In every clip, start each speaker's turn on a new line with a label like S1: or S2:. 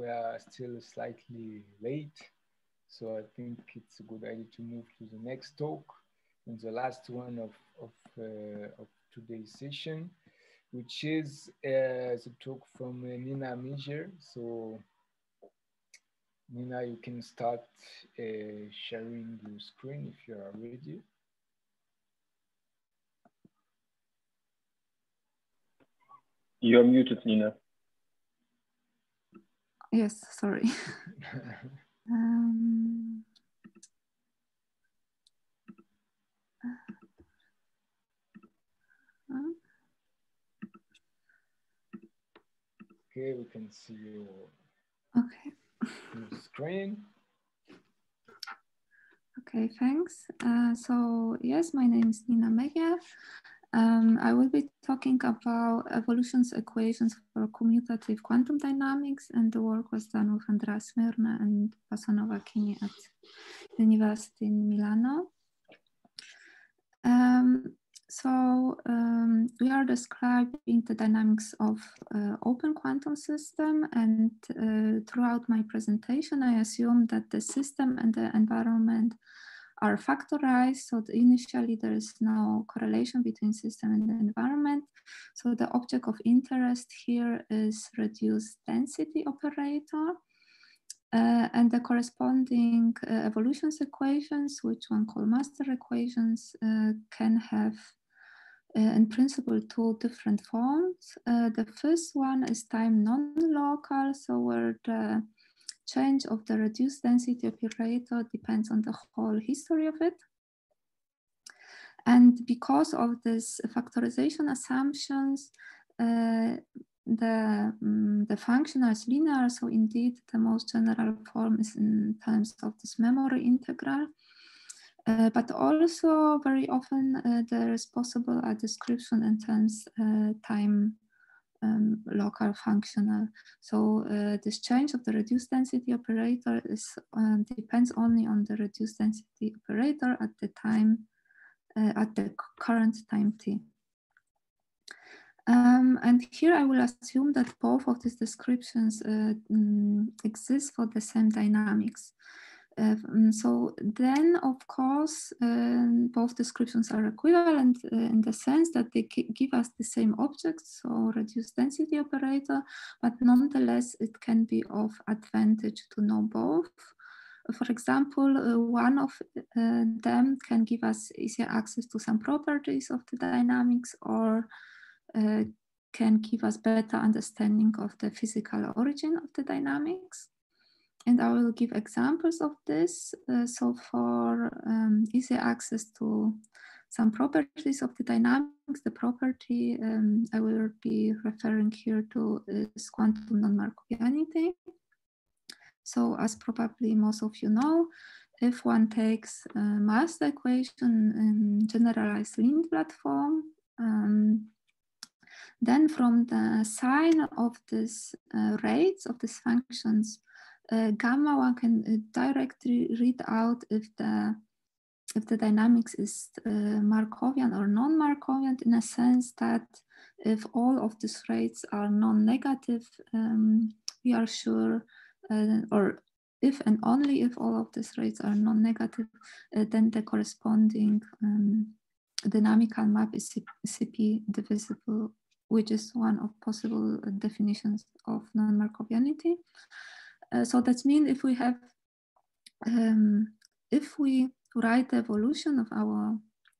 S1: we are still slightly late. So I think it's a good idea to move to the next talk and the last one of today's session, which is the talk from Nina Megier. So Nina, you can start sharing your screen if you are ready.
S2: You're muted, Nina.
S3: Yes, sorry.
S1: Okay, we can see your screen.
S3: Okay, thanks. So yes, my name is Nina Megier. I will be talking about evolution's equations for commutative quantum dynamics, and the work was done with Andrea Smyrna and Pasanova-Chini at the University in Milano. We are describing the dynamics of open quantum system, and throughout my presentation, I assume that the system and the environment are factorized, so initially there is no correlation between system and the environment. So the object of interest here is reduced density operator, and the corresponding evolutions equations, which one call master equations, can have in principle two different forms. The first one is time non-local, so where the change of the reduced density operator depends on the whole history of it. And because of this factorization assumptions, the function is linear, so indeed the most general form is in terms of this memory integral. But also very often there is possible a description in terms time local functional. So this change of the reduced density operator is depends only on the reduced density operator at the time, at the current time t. And here I will assume that both of these descriptions exist for the same dynamics. So then, of course, both descriptions are equivalent in the sense that they give us the same objects, so reduced density operator, but nonetheless, it can be of advantage to know both. For example, one of them can give us easier access to some properties of the dynamics, or can give us better understanding of the physical origin of the dynamics. And I will give examples of this. So for easy access to some properties of the dynamics, the property I will be referring here to is quantum non-Markovianity. So as probably most of you know, if one takes master equation in generalized Lindblad form, then from the sign of this rates of these functions, gamma, one can directly read out if the dynamics is Markovian or non-Markovian, in a sense that if all of these rates are non-negative, we are sure, or if and only if all of these rates are non-negative, then the corresponding dynamical map is CP divisible, which is one of possible definitions of non-Markovianity. So that means if we have, if we write the evolution of our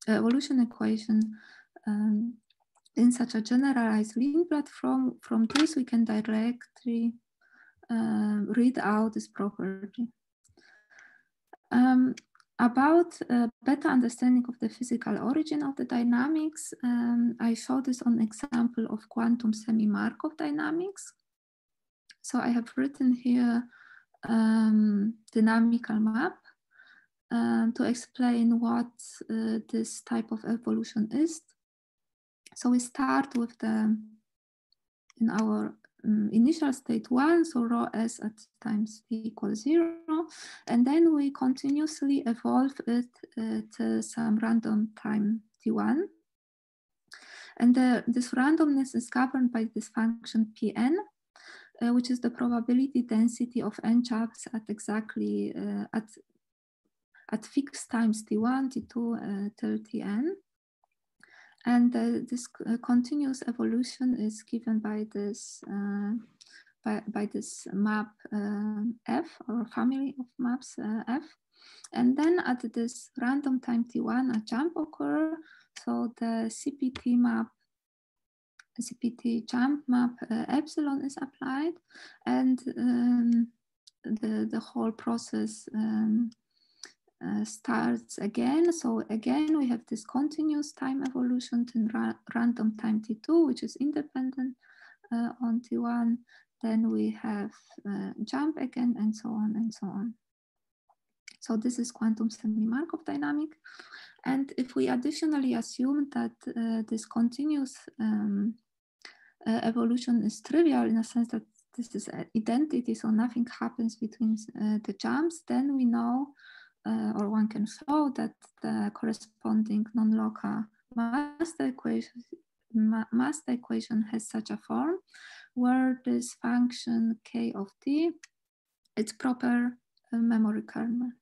S3: evolution equation in such a generalized Lindblad form, from this we can directly read out this property. About better understanding of the physical origin of the dynamics, I show this on example of quantum semi-Markov dynamics. So I have written here dynamical map to explain what this type of evolution is. So we start with in our initial state 1, so rho s at times t equals 0, and then we continuously evolve it to some random time t1. And this randomness is governed by this function Pn. which is the probability density of n jumps at exactly at fixed times t1, t2 till tn. And this continuous evolution is given by this by this map F, or family of maps F. And then at this random time t1, a jump occurs. So the CPT jump map epsilon is applied, and the whole process starts again. So again, we have this continuous time evolution to random time t2, which is independent on t1. Then we have jump again, and so on and so on. So this is quantum semi-Markov dynamic. And if we additionally assume that this continuous evolution is trivial, in a sense that this is an identity, so nothing happens between the jumps, then we know, or one can show, that the corresponding non-local master equation has such a form where this function k of t, it's proper memory kernel.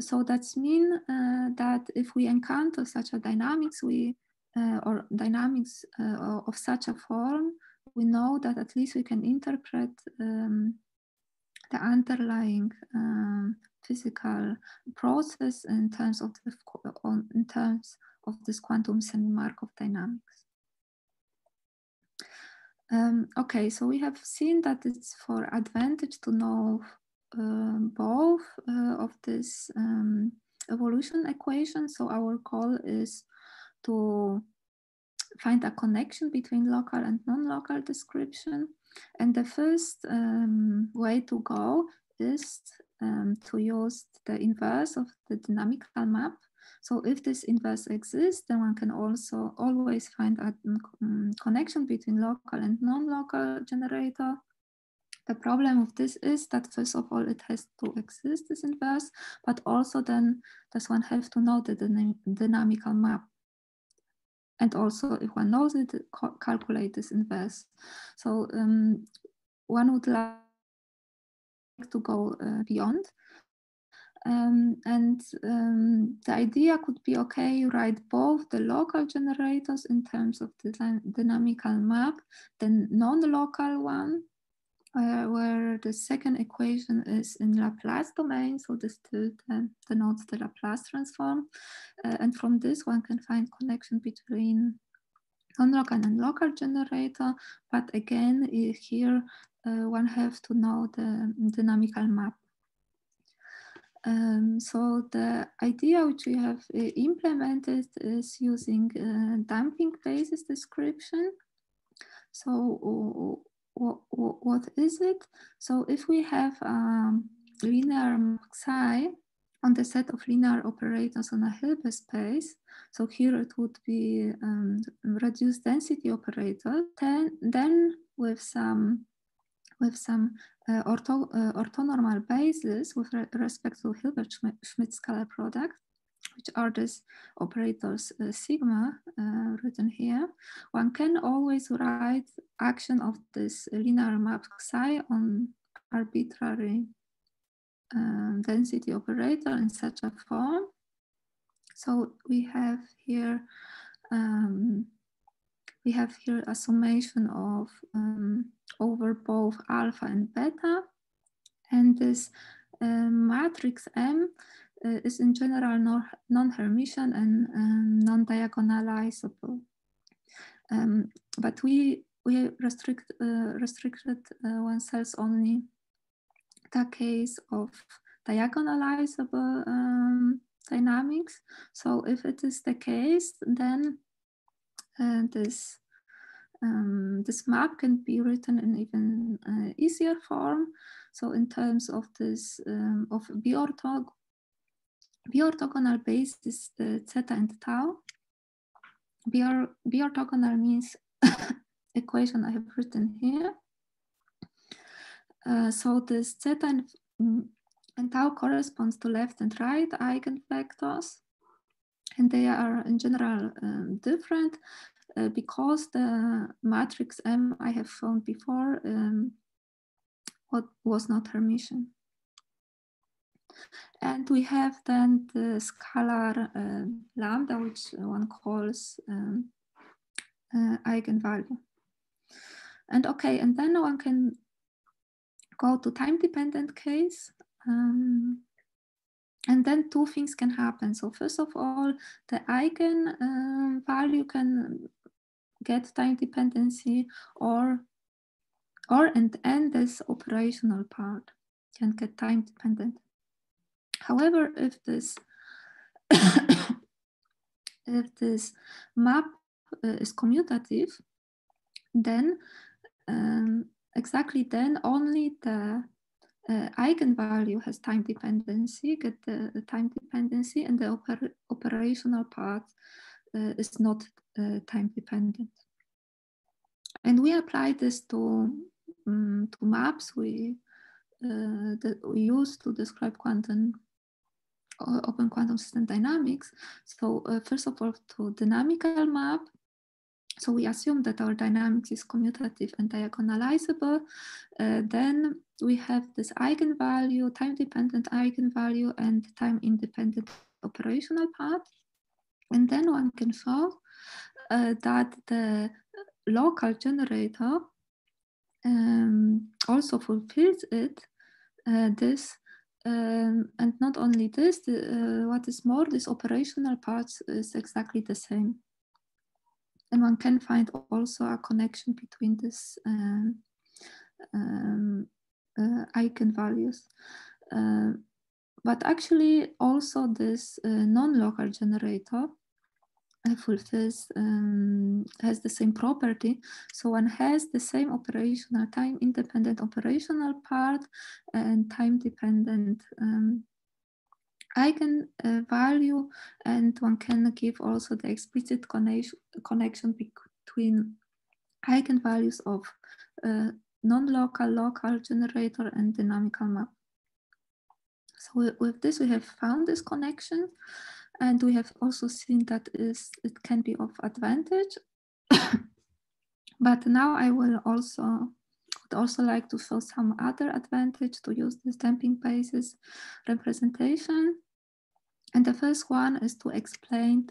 S3: So that's mean that if we encounter such a dynamics, or dynamics of such a form, we know that at least we can interpret the underlying physical process in terms of this quantum semi-Markov dynamics. Okay, so we have seen that it's for advantage to know both of this evolution equation. So our goal is to find a connection between local and non-local description. And the first way to go is to use the inverse of the dynamical map. So if this inverse exists, then one can also always find a connection between local and non-local generator. The problem of this is that first of all, it has to exist, this inverse, but also then does one have to know the dynamical map. And also if one knows it, calculate this inverse. So one would like to go beyond. The idea could be, okay, you write both the local generators in terms of the dynamical map, then non-local one, where the second equation is in Laplace domain, so this denotes the Laplace transform. And from this one can find connection between non-local and local generator, but again, here one have to know the dynamical map. So the idea which we have implemented is using damping basis description. So what is it? So if we have linear psi on the set of linear operators on a Hilbert space, so here it would be reduced density operator, then with some orthonormal basis with respect to Hilbert-Schmidt scalar product, which are these operators sigma written here, one can always write action of this linear map psi on arbitrary density operator in such a form. So we have here a summation of over both alpha and beta, and this matrix M is in general non-Hermitian and non-diagonalizable. But we restricted oneself only the case of diagonalizable dynamics. So if it is the case, then this map can be written in even easier form. So in terms of this of b-orthogonal basis, zeta and tau. B-orthogonal means equation I have written here. So this zeta and tau corresponds to left and right eigenvectors, and they are in general different because the matrix M I have shown before what was not Hermitian. And we have then the scalar lambda, which one calls eigenvalue. And okay, and then one can go to time-dependent case. And then two things can happen. So first of all, the eigenvalue can get time dependency, or and this operational part can get time dependent. However, if this if this map is commutative, then exactly then only the eigenvalue has time dependency, get the time dependency, and the operational part is not time dependent. And we apply this to maps that we use to describe open quantum system dynamics. So first of all, to dynamical map. So we assume that our dynamics is commutative and diagonalizable. Then we have this eigenvalue, time-dependent eigenvalue, and time-independent operational part. And then one can show that the local generator also fulfills it. And not only this, what is more, this operational part is exactly the same. And one can find also a connection between these eigenvalues. But actually also this non-local generator fulfills, has the same property. So one has the same operational, time-independent operational part and time-dependent eigenvalue, and one can give also the explicit connection between eigenvalues of non-local, local generator and dynamical map. So with this, we have found this connection, and we have also seen that it can be of advantage. But now I would also like to show some other advantage to use this damping basis representation. And the first one is to explain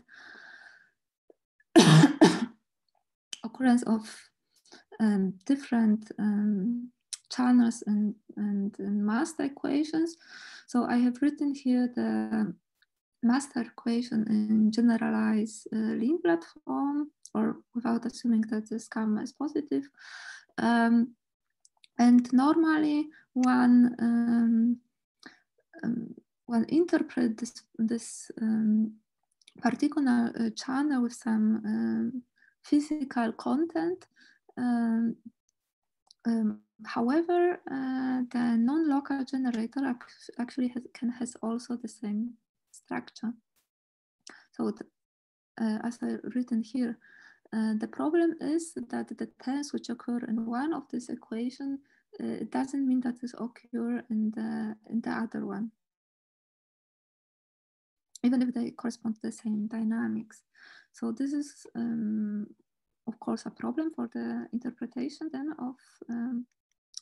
S3: occurrence of different channels and master equations. So I have written here the master equation in generalized Lindblad form, or without assuming that the gamma is positive. And normally one interpret this particular channel with some physical content. However, the non-local generator actually has also the same structure. So as I've written here, the problem is that the terms which occur in one of this equation, it doesn't mean that this occur in the other one, even if they correspond to the same dynamics. So this is, of course, a problem for the interpretation then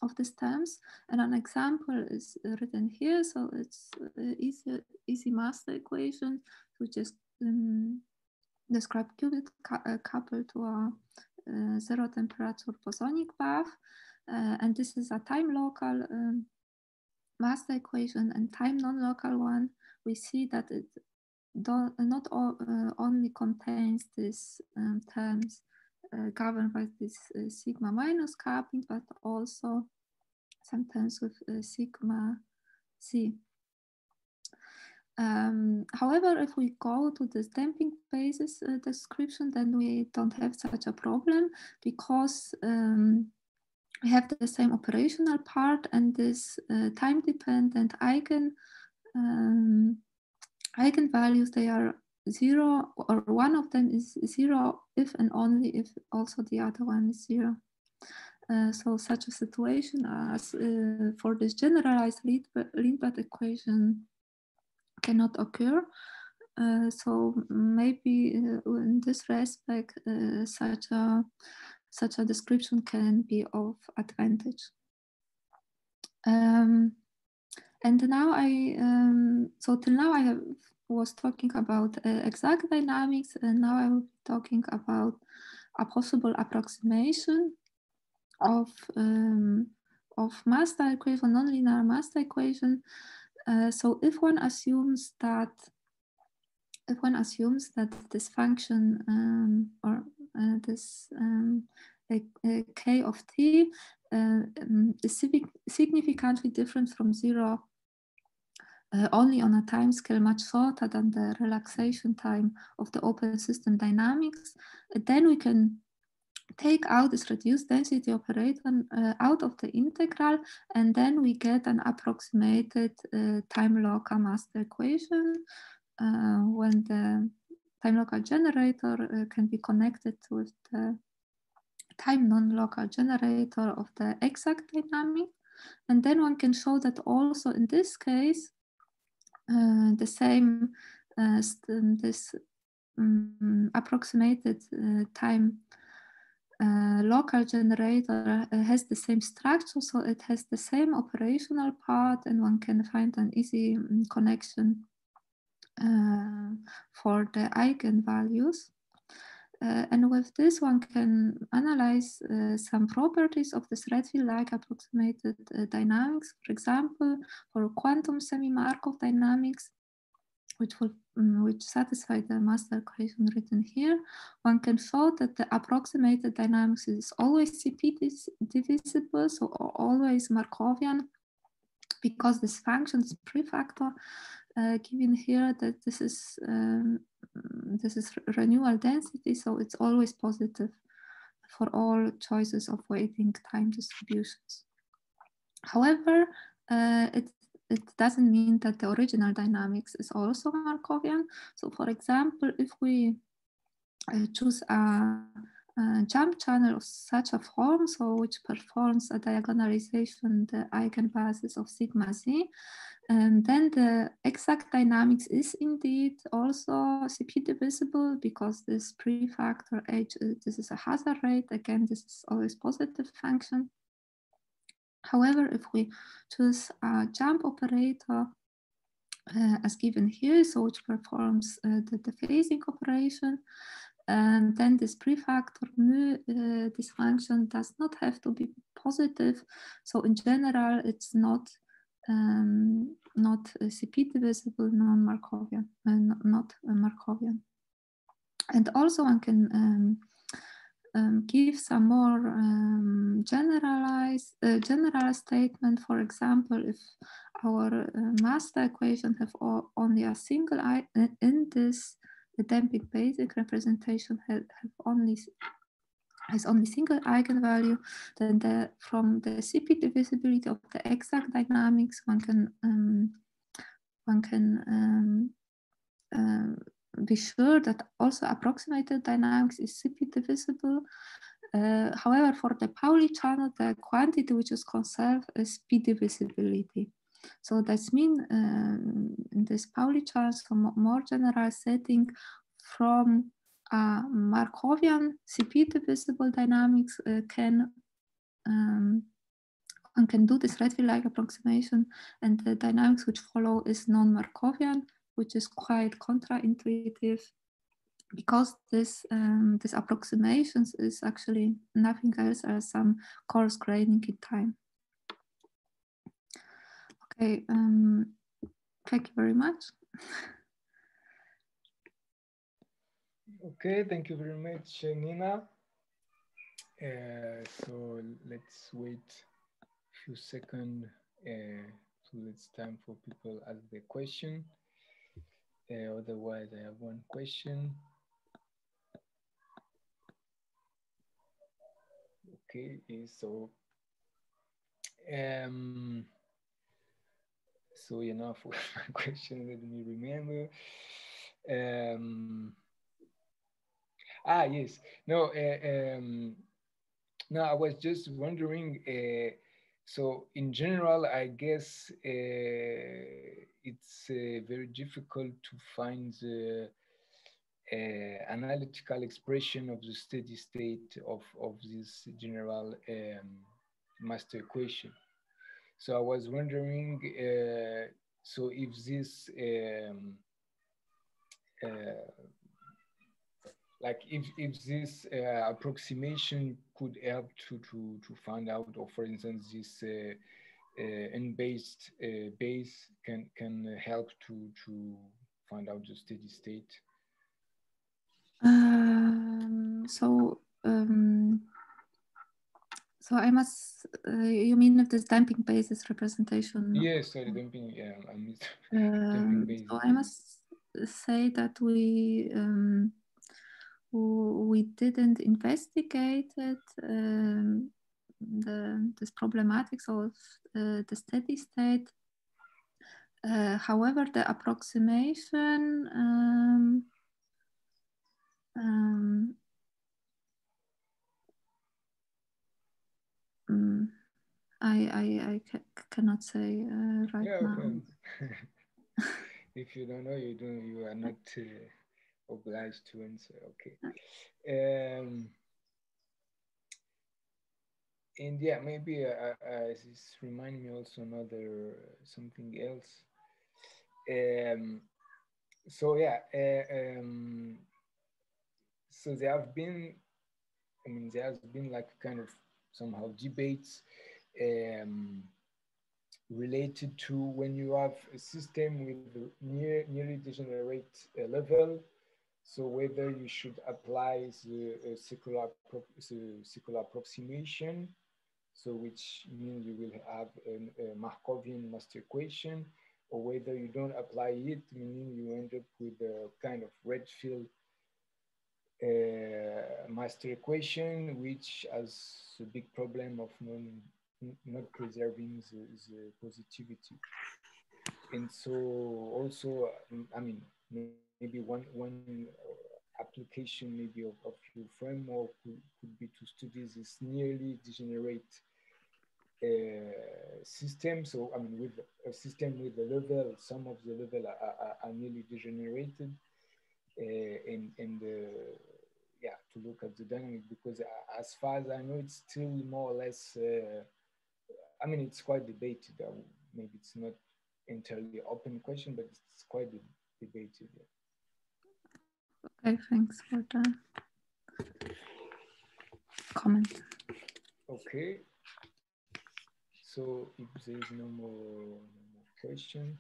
S3: of these terms. And an example is written here. So it's easy master equation to just describe qubit coupled to a zero temperature bosonic bath. And this is a time local master equation, and time non-local one. We see that it not only contains these terms governed by this sigma minus coupling, but also sometimes with sigma c. However, if we go to this damping basis description, then we don't have such a problem, because we have the same operational part, and this time-dependent eigenvalues, they are 0, or one of them is 0 if and only if also the other one is 0. So such a situation as for this generalized Lindblad equation cannot occur. So maybe in this respect, such a description can be of advantage. And now so till now I was talking about exact dynamics, and now I will be talking about a possible approximation of master equation, nonlinear master equation. So if one assumes that this function or this k of t is significantly different from 0 only on a time scale much shorter than the relaxation time of the open system dynamics, then we can take out this reduced density operator out of the integral, and then we get an approximated time local master equation when the time local generator can be connected with the time non-local generator of the exact dynamic. And then one can show that also in this case, the same this approximated time local generator has the same structure, so it has the same operational part, and one can find an easy connection for the eigenvalues. And with this, one can analyze some properties of this Redfield-like approximated dynamics. For example, for quantum semi-Markov dynamics, which satisfy the master equation written here, one can show that the approximated dynamics is always CP divisible, so always Markovian, because this function is prefactor given here that this is renewal density, so it's always positive for all choices of weighting time distributions. However, it doesn't mean that the original dynamics is also Markovian. So for example, if we choose a jump channel of such a form, so which performs a diagonalization, the eigenbasis of sigma z, and then the exact dynamics is indeed also CP divisible, because this prefactor h, this is a hazard rate. Again, this is always positive function. However, if we choose a jump operator as given here, so which performs the phasing operation, and then this prefactor mu, this function does not have to be positive. So in general, it's not CP divisible, non-Markovian, not Markovian. And also one can give some more general statement. For example, if our master equation have only a single in this, the damping basic representation has only single eigenvalue, then from the CP divisibility of the exact dynamics, one can be sure that also approximated dynamics is CP divisible. However, for the Pauli channel, the quantity which is conserved is P divisibility. So that's mean in this Pauli channel, so more general setting, from Markovian CP divisible dynamics one can do this Redfield-like approximation, and the dynamics which follow is non-Markovian, which is quite counterintuitive, because this approximations is actually nothing else as some coarse graining in time. Okay, thank you very much.
S1: Okay, thank you very much, Nina. So let's wait a few seconds till it's time for people to ask their question. Otherwise, I have one question. Okay, so enough with my question. Let me remember. Yes. No. No, I was just wondering. So in general, I guess it's very difficult to find the analytical expression of the steady state of this general master equation. So I was wondering, so if this, like if this approximation could help to find out, or for instance, this n-based base can help to find out the steady state.
S3: So I must, you mean if this damping basis representation?
S1: Yes, sorry, damping, yeah, I missed damping basis.
S3: So I must say that we didn't investigate it, this problematics of the steady state. However, the approximation I cannot say right
S1: yeah,
S3: now.
S1: okay. If you don't know, you are not obliged to answer. Okay. And yeah, maybe this remind me also another something else. So yeah, so there have been, I mean, there has been like kind of somehow debates related to when you have a system with nearly degenerate level. So whether you should apply the circular approximation, so which means you will have a Markovian master equation, or whether you don't apply it, meaning you end up with a kind of Redfield master equation, which has a big problem of not preserving the positivity. And so also, I mean, maybe one application maybe of your framework could be to study this nearly degenerate system. So I mean, with a system with the level, some of the level are nearly degenerated, and yeah, to look at the dynamic, because as far as I know, it's still more or less. I mean, it's quite debated. Maybe it's not entirely open question, but it's quite debated. Yeah.
S3: Okay, thanks for the comment.
S1: Okay. So if there is no more question,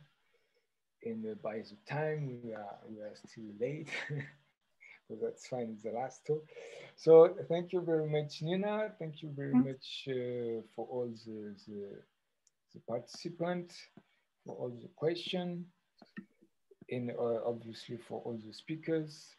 S1: and by the time we are still late, so that's fine. It's the last talk. So thank you very much, Nina. Thank you very much for all the participants, for all the questions, and obviously for all the speakers.